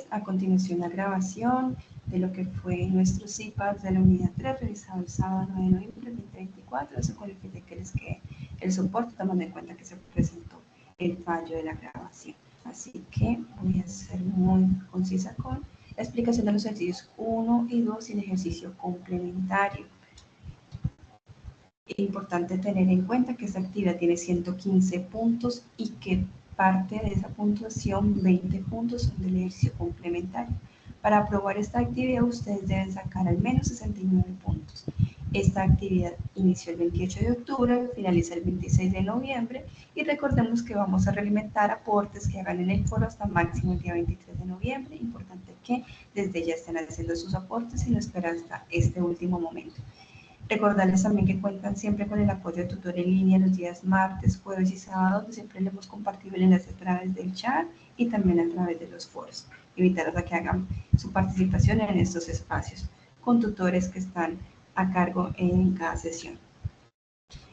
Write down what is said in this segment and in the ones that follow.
A continuación la grabación de lo que fue nuestro CIPAS de la unidad 3 realizado el sábado 9 de noviembre de 2024, eso con el fin de que les quede el soporte, tomando en cuenta que se presentó el fallo de la grabación. Así que voy a ser muy concisa con la explicación de los ejercicios 1 y 2 y el ejercicio complementario. Es importante tener en cuenta que esta actividad tiene 115 puntos y que parte de esa puntuación, 20 puntos, son del ejercicio complementario. Para aprobar esta actividad, ustedes deben sacar al menos 69 puntos. Esta actividad inició el 28 de octubre, finaliza el 26 de noviembre y recordemos que vamos a realimentar aportes que hagan en el foro hasta máximo el día 23 de noviembre. Importante que desde ya estén haciendo sus aportes y no esperar hasta este último momento. Recordarles también que cuentan siempre con el apoyo de tutor en línea los días martes, jueves y sábados, donde siempre les hemos compartido el enlace a través del chat y también a través de los foros. Invitarlos a que hagan su participación en estos espacios con tutores que están a cargo en cada sesión.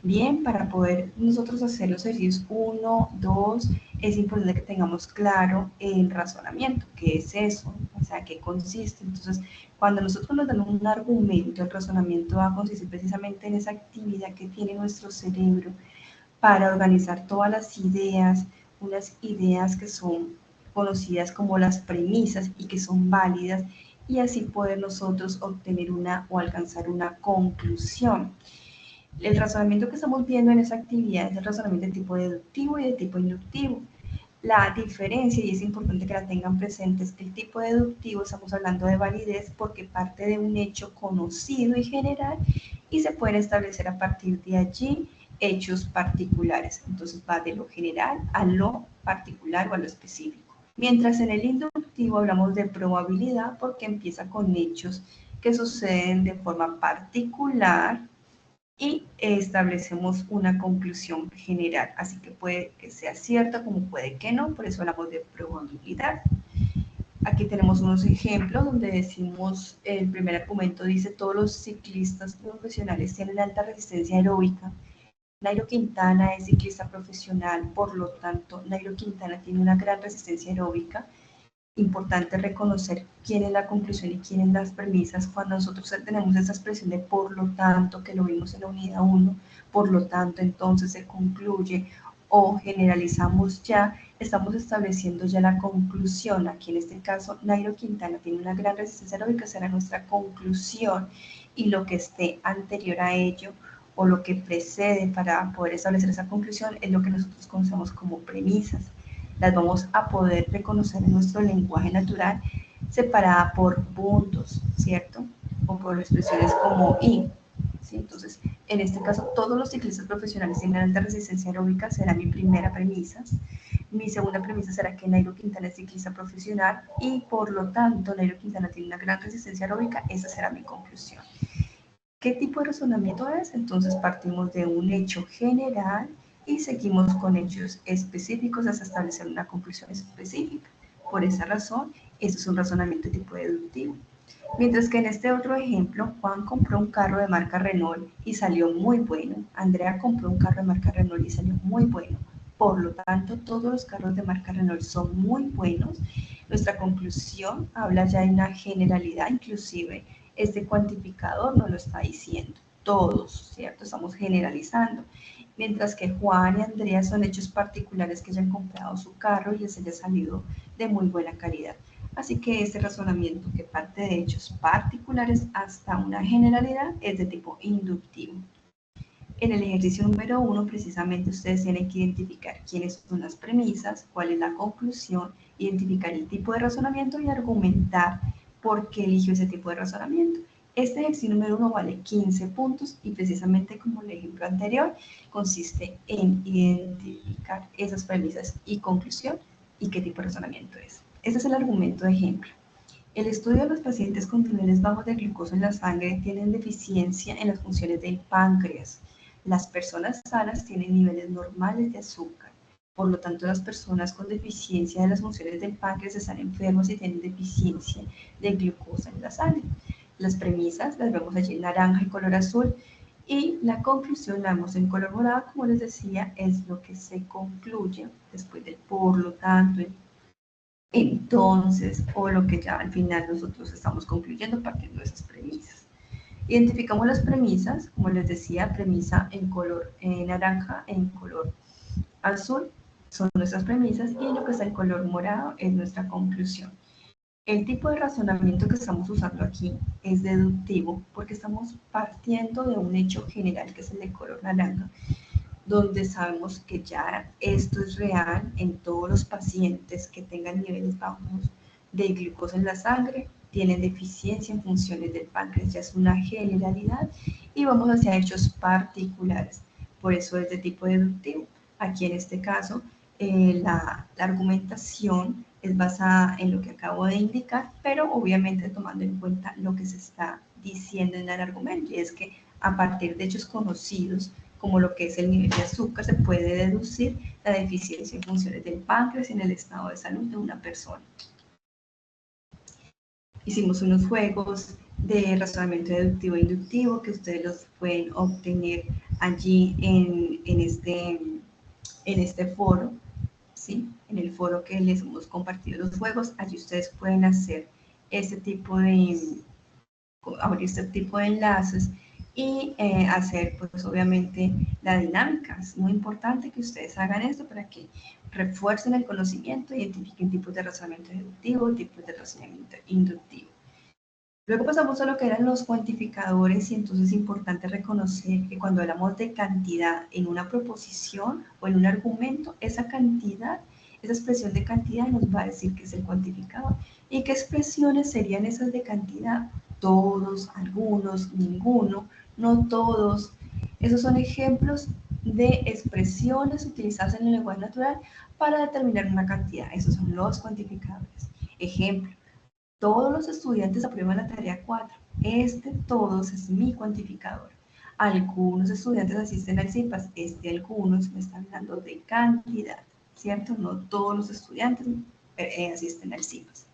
Bien, para poder nosotros hacer los ejercicios 1, 2, es importante que tengamos claro el razonamiento, qué es eso, o sea, qué consiste. Entonces, cuando nosotros nos dan un argumento, el razonamiento va a consistir precisamente en esa actividad que tiene nuestro cerebro para organizar todas las ideas, unas ideas que son conocidas como las premisas y que son válidas, y así poder nosotros obtener una o alcanzar una conclusión. El razonamiento que estamos viendo en esa actividad es el razonamiento de tipo deductivo y de tipo inductivo. La diferencia, y es importante que la tengan presente, es que el tipo deductivo estamos hablando de validez porque parte de un hecho conocido y general y se pueden establecer a partir de allí hechos particulares. Entonces va de lo general a lo particular o a lo específico. Mientras en el inductivo hablamos de probabilidad porque empieza con hechos que suceden de forma particular y establecemos una conclusión general. Así que puede que sea cierta como puede que no, por eso hablamos de probabilidad. Aquí tenemos unos ejemplos donde decimos, el primer argumento dice, todos los ciclistas profesionales tienen alta resistencia aeróbica. Nairo Quintana es ciclista profesional, por lo tanto, Nairo Quintana tiene una gran resistencia aeróbica. Importante reconocer quién es la conclusión y quién es las premisas. Cuando nosotros tenemos esa expresión de por lo tanto, que lo vimos en la unidad 1, por lo tanto, entonces se concluye o generalizamos ya, estamos estableciendo ya la conclusión. Aquí en este caso, Nairo Quintana tiene una gran resistencia aeróbica, será nuestra conclusión, y lo que esté anterior a ello o lo que precede para poder establecer esa conclusión es lo que nosotros conocemos como premisas. Las vamos a poder reconocer en nuestro lenguaje natural separada por puntos, ¿cierto? O por expresiones como y. ¿Sí? Entonces, en este caso, todos los ciclistas profesionales tienen alta resistencia aeróbica, será mi primera premisa. Mi segunda premisa será que Nairo Quintana es ciclista profesional y por lo tanto Nairo Quintana tiene una gran resistencia aeróbica, esa será mi conclusión. ¿Qué tipo de razonamiento es? Entonces partimos de un hecho general y seguimos con hechos específicos hasta establecer una conclusión específica. Por esa razón, esto es un razonamiento de tipo deductivo. Mientras que en este otro ejemplo, Juan compró un carro de marca Renault y salió muy bueno. Andrea compró un carro de marca Renault y salió muy bueno. Por lo tanto, todos los carros de marca Renault son muy buenos. Nuestra conclusión habla ya de una generalidad, inclusive este cuantificador no lo está diciendo. Todos, ¿cierto? Estamos generalizando. Mientras que Juan y Andrea son hechos particulares que hayan comprado su carro y les haya salido de muy buena calidad. Así que este razonamiento que parte de hechos particulares hasta una generalidad es de tipo inductivo. En el ejercicio número 1, precisamente ustedes tienen que identificar quiénes son las premisas, cuál es la conclusión, identificar el tipo de razonamiento y argumentar por qué eligió ese tipo de razonamiento. Este ejercicio número 1 vale 15 puntos y precisamente como el ejemplo anterior, consiste en identificar esas premisas y conclusión y qué tipo de razonamiento es. Este es el argumento de ejemplo. El estudio de los pacientes con niveles bajos de glucosa en la sangre tienen deficiencia en las funciones del páncreas. Las personas sanas tienen niveles normales de azúcar. Por lo tanto, las personas con deficiencia de las funciones del páncreas están enfermas y tienen deficiencia de glucosa en la sangre. Las premisas las vemos allí en naranja y color azul y la conclusión la vemos en color morado, como les decía, es lo que se concluye después del por lo tanto, Entonces, o lo que ya al final nosotros estamos concluyendo partiendo de esas premisas. Identificamos las premisas, como les decía, premisa en color naranja, en color azul, son nuestras premisas, y lo que está en color morado es nuestra conclusión. El tipo de razonamiento que estamos usando aquí es deductivo porque estamos partiendo de un hecho general que es el de color naranja, donde sabemos que ya esto es real en todos los pacientes que tengan niveles bajos de glucosa en la sangre, tienen deficiencia en funciones del páncreas, ya es una generalidad, y vamos hacia hechos particulares. Por eso es de tipo deductivo. Aquí en este caso, la argumentación es basada en lo que acabo de indicar, pero obviamente tomando en cuenta lo que se está diciendo en el argumento, y es que a partir de hechos conocidos, como lo que es el nivel de azúcar, se puede deducir la deficiencia en funciones del páncreas y en el estado de salud de una persona. Hicimos unos juegos de razonamiento deductivo e inductivo que ustedes los pueden obtener allí en este foro, ¿sí? En el foro que les hemos compartido los juegos, allí ustedes pueden hacer abrir este tipo de enlaces y hacer, pues obviamente, la dinámica. Es muy importante que ustedes hagan esto para que refuercen el conocimiento, identifiquen tipos de razonamiento deductivo, tipos de razonamiento inductivo. Luego pasamos a lo que eran los cuantificadores, y entonces es importante reconocer que cuando hablamos de cantidad en una proposición o en un argumento, esa cantidad, esa expresión de cantidad nos va a decir que es el cuantificador. ¿Y qué expresiones serían esas de cantidad? Todos, algunos, ninguno, no todos. Esos son ejemplos de expresiones utilizadas en el lenguaje natural para determinar una cantidad. Esos son los cuantificadores. Ejemplo: todos los estudiantes aprueban la tarea 4. Este todos es mi cuantificador. Algunos estudiantes asisten al CIPAS. Este algunos me está hablando de cantidad, ¿cierto? No todos los estudiantes asisten al CIPAS.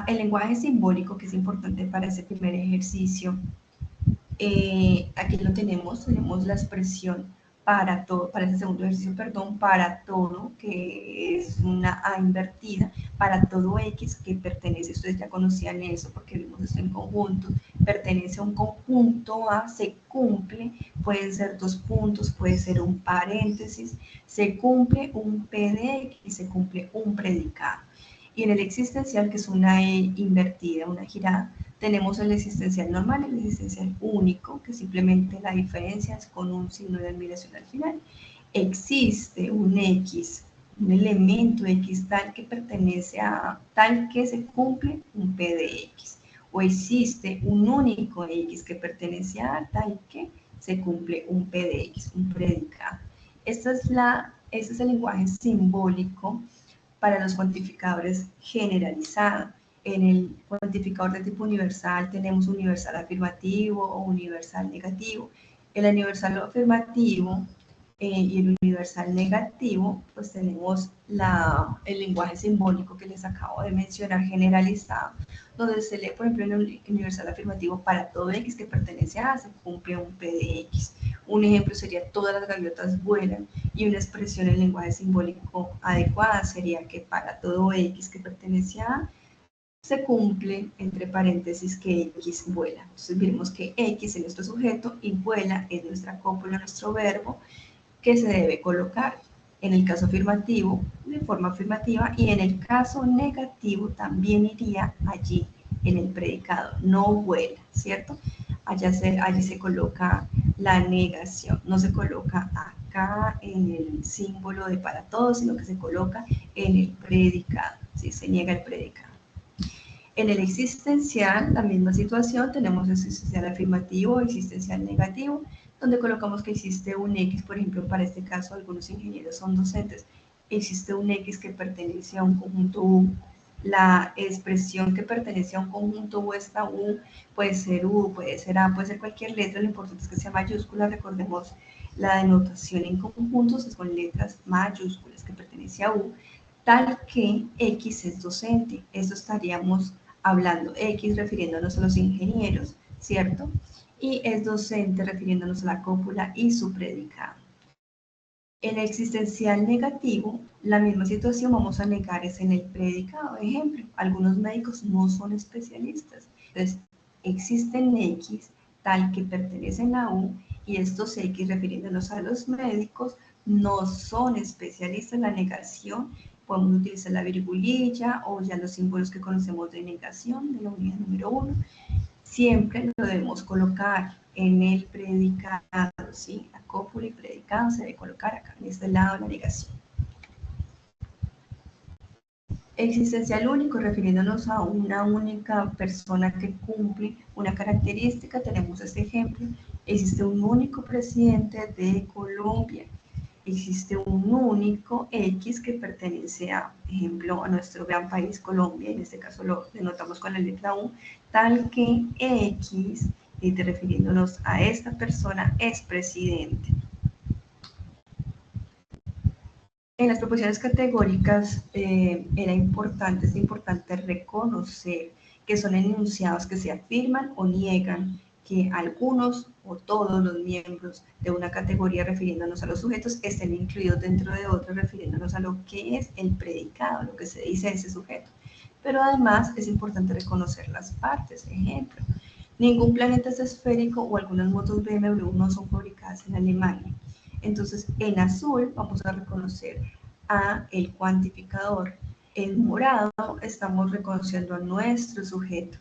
El lenguaje simbólico, que es importante para ese primer ejercicio, aquí lo tenemos la expresión para todo, para ese segundo ejercicio, perdón, para todo, que es una A invertida, para todo X que pertenece, ustedes ya conocían eso porque vimos esto en conjunto, pertenece a un conjunto A, se cumple, pueden ser dos puntos, puede ser un paréntesis, se cumple un P de X, se cumple un predicado. Y en el existencial, que es una E invertida, una girada, tenemos el existencial normal y el existencial único, que simplemente la diferencia es con un signo de admiración al final. Existe un X, un elemento X tal que pertenece a tal que se cumple un P de X. O existe un único X que pertenece a tal que se cumple un P de X, un predicado. Este es el lenguaje simbólico para los cuantificadores generalizado. En el cuantificador de tipo universal tenemos universal afirmativo o universal negativo. El universal afirmativo y el universal negativo, pues tenemos el lenguaje simbólico que les acabo de mencionar generalizado, donde se lee, por ejemplo, en el universal afirmativo: para todo X que pertenece a, se cumple un P de X. Un ejemplo sería: todas las gaviotas vuelan, y una expresión en lenguaje simbólico adecuada sería que para todo X que pertenece a, se cumple, entre paréntesis, que X vuela. Entonces vemos que X es nuestro sujeto y vuela es nuestra cópula, nuestro verbo, que se debe colocar en el caso afirmativo de forma afirmativa, y en el caso negativo también iría allí en el predicado: no vuela, ¿cierto? Allí se coloca la negación, no se coloca acá en el símbolo de para todos, sino que se coloca en el predicado, ¿sí? Se niega el predicado. En el existencial, la misma situación, tenemos existencial afirmativo, existencial negativo, donde colocamos que existe un X, por ejemplo, para este caso algunos ingenieros son docentes, existe un X que pertenece a un conjunto U. La expresión que pertenece a un conjunto U, esta U, puede ser U, puede ser A, puede ser cualquier letra, lo importante es que sea mayúscula. Recordemos, la denotación en conjuntos es con letras mayúsculas, que pertenece a U, tal que X es docente. Esto estaríamos hablando X refiriéndonos a los ingenieros, ¿cierto? Y es docente refiriéndonos a la cópula y su predicado. El existencial negativo, la misma situación vamos a negar es en el predicado. Ejemplo, algunos médicos no son especialistas. Entonces, existen X tal que pertenecen a U y estos X, refiriéndonos a los médicos, no son especialistas en la negación. Podemos utilizar la virgulilla o ya los símbolos que conocemos de negación de la unidad número 1. Siempre lo debemos colocar en el predicado, ¿sí? La cópula y predicado se debe colocar acá, en este lado de la negación. Existencial único, refiriéndonos a una única persona que cumple una característica. Tenemos este ejemplo: existe un único presidente de Colombia, existe un único X que pertenece a, ejemplo, a nuestro gran país Colombia, en este caso lo denotamos con la letra U, tal que X, refiriéndonos a esta persona, es presidente. En las proposiciones categóricas es importante reconocer que son enunciados que se afirman o niegan que algunos o todos los miembros de una categoría, refiriéndonos a los sujetos, estén incluidos dentro de otros, refiriéndonos a lo que es el predicado, lo que se dice de ese sujeto. Pero además es importante reconocer las partes. Ejemplo, ningún planeta es esférico o algunas motos BMW no son fabricadas en Alemania. Entonces, en azul vamos a reconocer a el cuantificador. En morado estamos reconociendo a nuestro sujeto.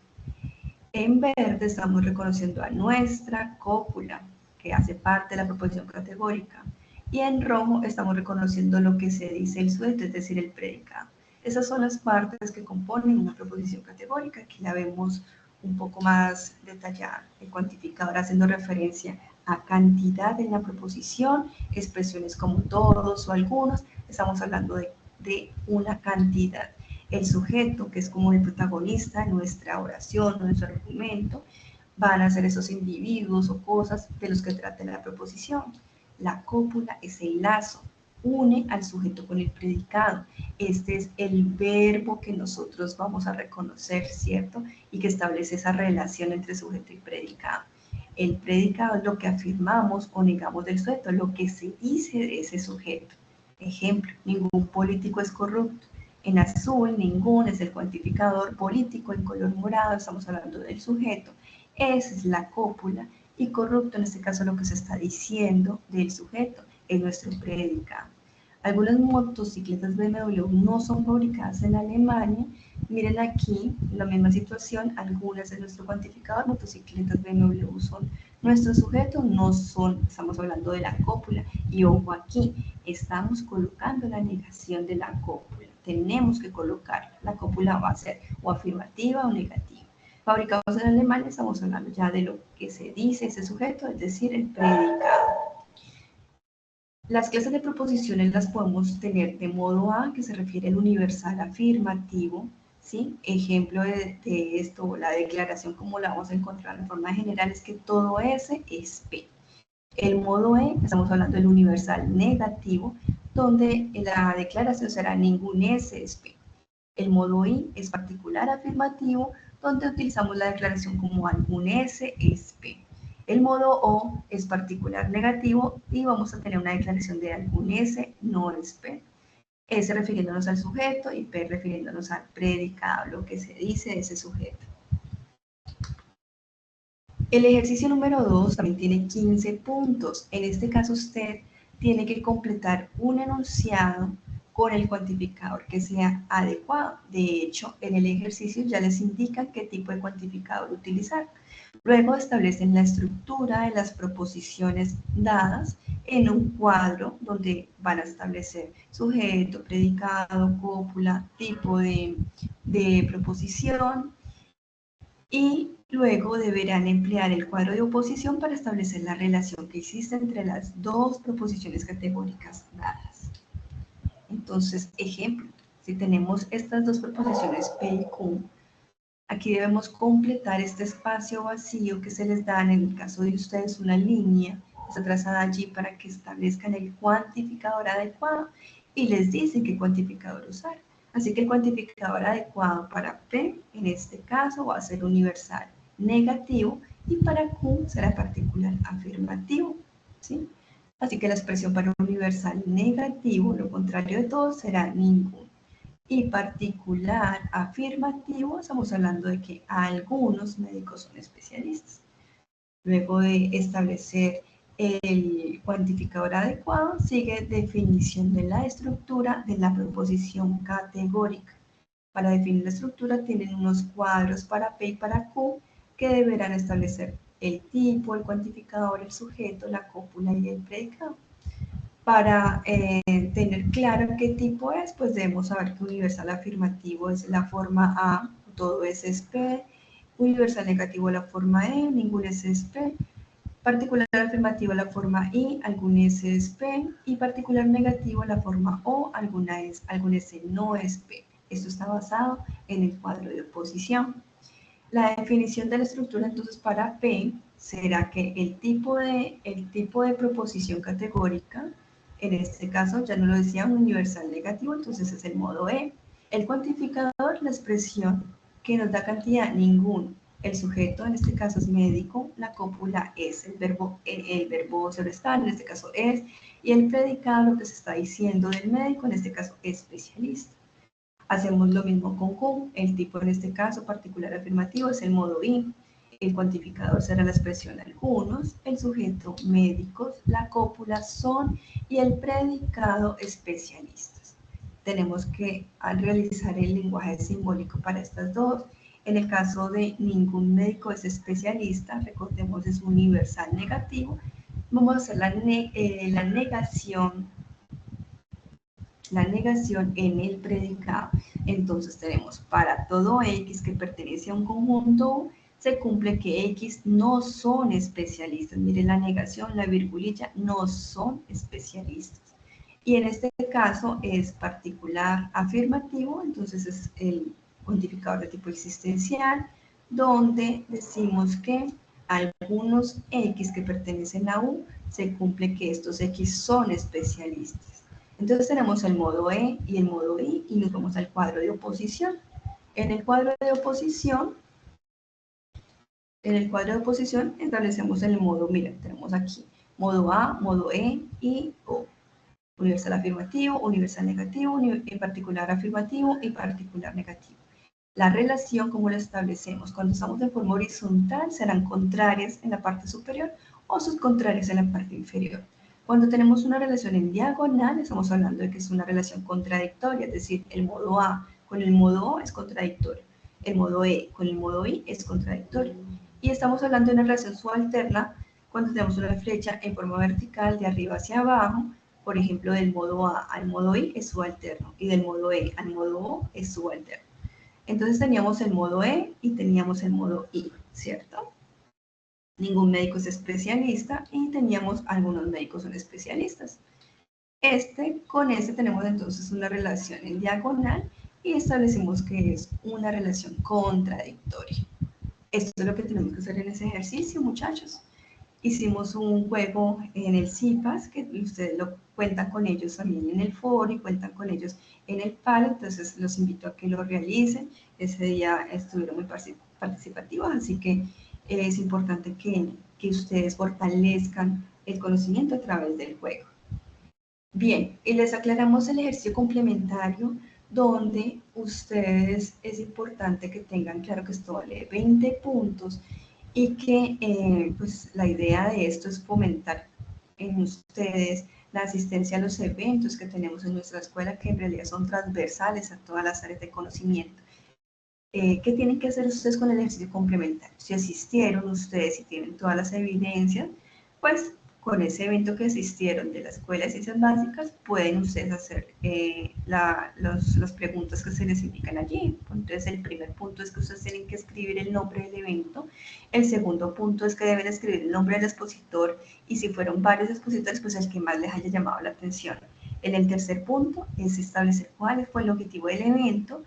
En verde estamos reconociendo a nuestra cópula, que hace parte de la proposición categórica. Y en rojo estamos reconociendo lo que se dice el sujeto, es decir, el predicado. Esas son las partes que componen una proposición categórica. Aquí la vemos un poco más detallada. El cuantificador haciendo referencia a cantidad en la proposición, expresiones como todos o algunos. Estamos hablando de una cantidad. El sujeto, que es como el protagonista de nuestra oración, nuestro argumento, van a ser esos individuos o cosas de los que trata la proposición. La cópula es el lazo, une al sujeto con el predicado. Este es el verbo que nosotros vamos a reconocer, ¿cierto? Y que establece esa relación entre sujeto y predicado. El predicado es lo que afirmamos o negamos del sujeto, lo que se dice de ese sujeto. Ejemplo, ningún político es corrupto. En azul, ningún es el cuantificador político. En color morado estamos hablando del sujeto. Esa es la cópula. Y corrupto, en este caso, lo que se está diciendo del sujeto es nuestro predicado. Algunas motocicletas BMW no son fabricadas en Alemania. Miren aquí la misma situación, algunas de nuestro cuantificador, motocicletas BMW son nuestro sujeto, no son, estamos hablando de la cópula. Y ojo aquí, estamos colocando la negación de la cópula. Tenemos que colocar, la cópula va a ser o afirmativa o negativa. Fabricados en Alemania, estamos hablando ya de lo que se dice ese sujeto, es decir, el predicado. Las clases de proposiciones las podemos tener de modo A, que se refiere al universal afirmativo, ¿sí? Ejemplo de esto, la declaración como la vamos a encontrar en forma general, es que todo S es P. El modo E, estamos hablando del universal negativo, donde la declaración será ningún S es P. El modo I es particular afirmativo, donde utilizamos la declaración como algún S es P. El modo O es particular negativo y vamos a tener una declaración de algún S no es P. S refiriéndonos al sujeto y P refiriéndonos al predicado, lo que se dice de ese sujeto. El ejercicio número 2 también tiene 15 puntos. En este caso usted tiene que completar un enunciado con el cuantificador que sea adecuado. De hecho, en el ejercicio ya les indican qué tipo de cuantificador utilizar. Luego establecen la estructura de las proposiciones dadas en un cuadro donde van a establecer sujeto, predicado, cópula, tipo de proposición, y luego deberán emplear el cuadro de oposición para establecer la relación que existe entre las dos proposiciones categóricas dadas. Entonces, ejemplo, si tenemos estas dos proposiciones P y Q, aquí debemos completar este espacio vacío que se les da, en el caso de ustedes, una línea, está trazada allí para que establezcan el cuantificador adecuado y les dicen qué cuantificador usar. Así que el cuantificador adecuado para P, en este caso, va a ser universal negativo y para Q será particular afirmativo, ¿sí? Así que la expresión para universal negativo, lo contrario de todo, será ninguno. Y particular afirmativo, estamos hablando de que algunos médicos son especialistas. Luego de establecer el cuantificador adecuado, sigue definición de la estructura de la proposición categórica. Para definir la estructura tienen unos cuadros para P y para Q que deberán establecer el tipo, el cuantificador, el sujeto, la cópula y el predicado. Para tener claro qué tipo es, pues debemos saber que universal afirmativo es la forma A, todo S es P, universal negativo la forma E, ningún S es P, particular afirmativo la forma I, algún S es P, y particular negativo la forma O, algún S no es P. Esto está basado en el cuadro de oposición. La definición de la estructura entonces para P será que el tipo de proposición categórica, en este caso ya no lo decía un universal negativo, entonces es el modo E. El cuantificador, la expresión que nos da cantidad, ninguno. El sujeto en este caso es médico, la cópula es el verbo sobre estar, en este caso es, y el predicado lo que se está diciendo del médico, en este caso especialista. Hacemos lo mismo con Q, el tipo en este caso particular afirmativo es el modo I, el cuantificador será la expresión algunos, el sujeto médicos, la cópula son y el predicado especialistas. Tenemos que al realizar el lenguaje simbólico para estas dos, en el caso de ningún médico es especialista, recordemos es universal negativo, vamos a hacer la negación en el predicado. Entonces tenemos para todo X que pertenece a un conjunto, se cumple que X no son especialistas. Miren la negación, la virgulilla, no son especialistas. Y en este caso es particular afirmativo, entonces es el cuantificador de tipo existencial, donde decimos que algunos X que pertenecen a U, se cumple que estos X son especialistas. Entonces tenemos el modo E y el modo I y nos vamos al cuadro de oposición. En el cuadro de oposición, establecemos el modo, mira, tenemos aquí modo A, modo E y O. Universal afirmativo, universal negativo, en particular afirmativo y particular negativo. La relación, ¿cómo la establecemos? Cuando estamos de forma horizontal, serán contrarias en la parte superior o sus contrarias en la parte inferior. Cuando tenemos una relación en diagonal, estamos hablando de que es una relación contradictoria, es decir, el modo A con el modo O es contradictorio, el modo E con el modo I es contradictorio. Y estamos hablando de una relación subalterna cuando tenemos una flecha en forma vertical de arriba hacia abajo, por ejemplo, del modo A al modo I es subalterno y del modo E al modo O es subalterno. Entonces teníamos el modo E y teníamos el modo I, ¿cierto? Ningún médico es especialista y teníamos algunos médicos son especialistas. Con este tenemos entonces una relación en diagonal y establecimos que es una relación contradictoria. Esto es lo que tenemos que hacer en ese ejercicio, muchachos. Hicimos un juego en el CIPAS, que ustedes lo cuentan con ellos también en el foro y cuentan con ellos en el PAL, entonces los invito a que lo realicen. Ese día estuvieron muy participativos, así que es importante que ustedes fortalezcan el conocimiento a través del juego. Bien, y les aclaramos el ejercicio complementario donde ustedes es importante que tengan claro que esto vale 20 puntos y que pues la idea de esto es fomentar en ustedes la asistencia a los eventos que tenemos en nuestra escuela, que en realidad son transversales a todas las áreas de conocimiento. ¿Qué tienen que hacer ustedes con el ejercicio complementario? Si asistieron ustedes y tienen todas las evidencias, pues con ese evento que asistieron de la Escuela de Ciencias Básicas, pueden ustedes hacer las preguntas que se les indican allí. Entonces, el primer punto es que ustedes tienen que escribir el nombre del evento. El segundo punto es que deben escribir el nombre del expositor y si fueron varios expositores, pues el que más les haya llamado la atención. En el tercer punto es establecer cuál fue el objetivo del evento.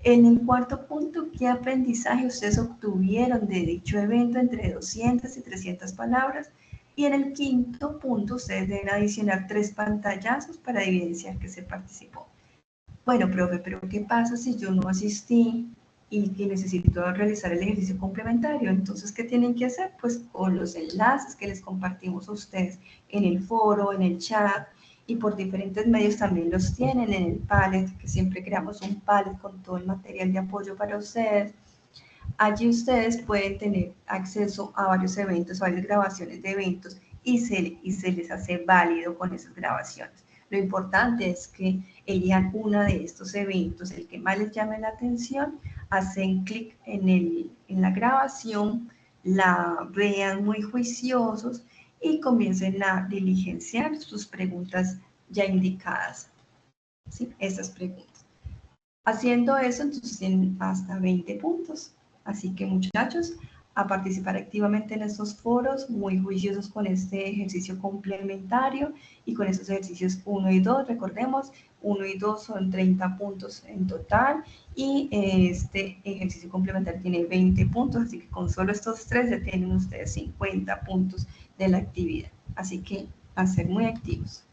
En el cuarto punto, ¿qué aprendizaje ustedes obtuvieron de dicho evento entre 200 y 300 palabras? Y en el quinto punto, ustedes deben adicionar 3 pantallazos para evidenciar que se participó. Bueno, profe, pero ¿qué pasa si yo no asistí? y que necesito realizar el ejercicio complementario. Entonces, ¿qué tienen que hacer? Pues con los enlaces que les compartimos a ustedes en el foro, en el chat, y por diferentes medios también los tienen en el Padlet, que siempre creamos un Padlet con todo el material de apoyo para ustedes. Allí ustedes pueden tener acceso a varios eventos, varias grabaciones de eventos y se les hace válido con esas grabaciones. Lo importante es que elijan uno de estos eventos, el que más les llame la atención, hacen clic en la grabación, la vean muy juiciosos y comiencen a diligenciar sus preguntas ya indicadas, ¿sí? Esas preguntas. Haciendo eso, entonces tienen hasta 20 puntos. Así que muchachos, a participar activamente en estos foros, muy juiciosos con este ejercicio complementario y con estos ejercicios 1 y 2. Recordemos, 1 y 2 son 30 puntos en total y este ejercicio complementario tiene 20 puntos, así que con solo estos tres ya tienen ustedes 50 puntos de la actividad. Así que a ser muy activos.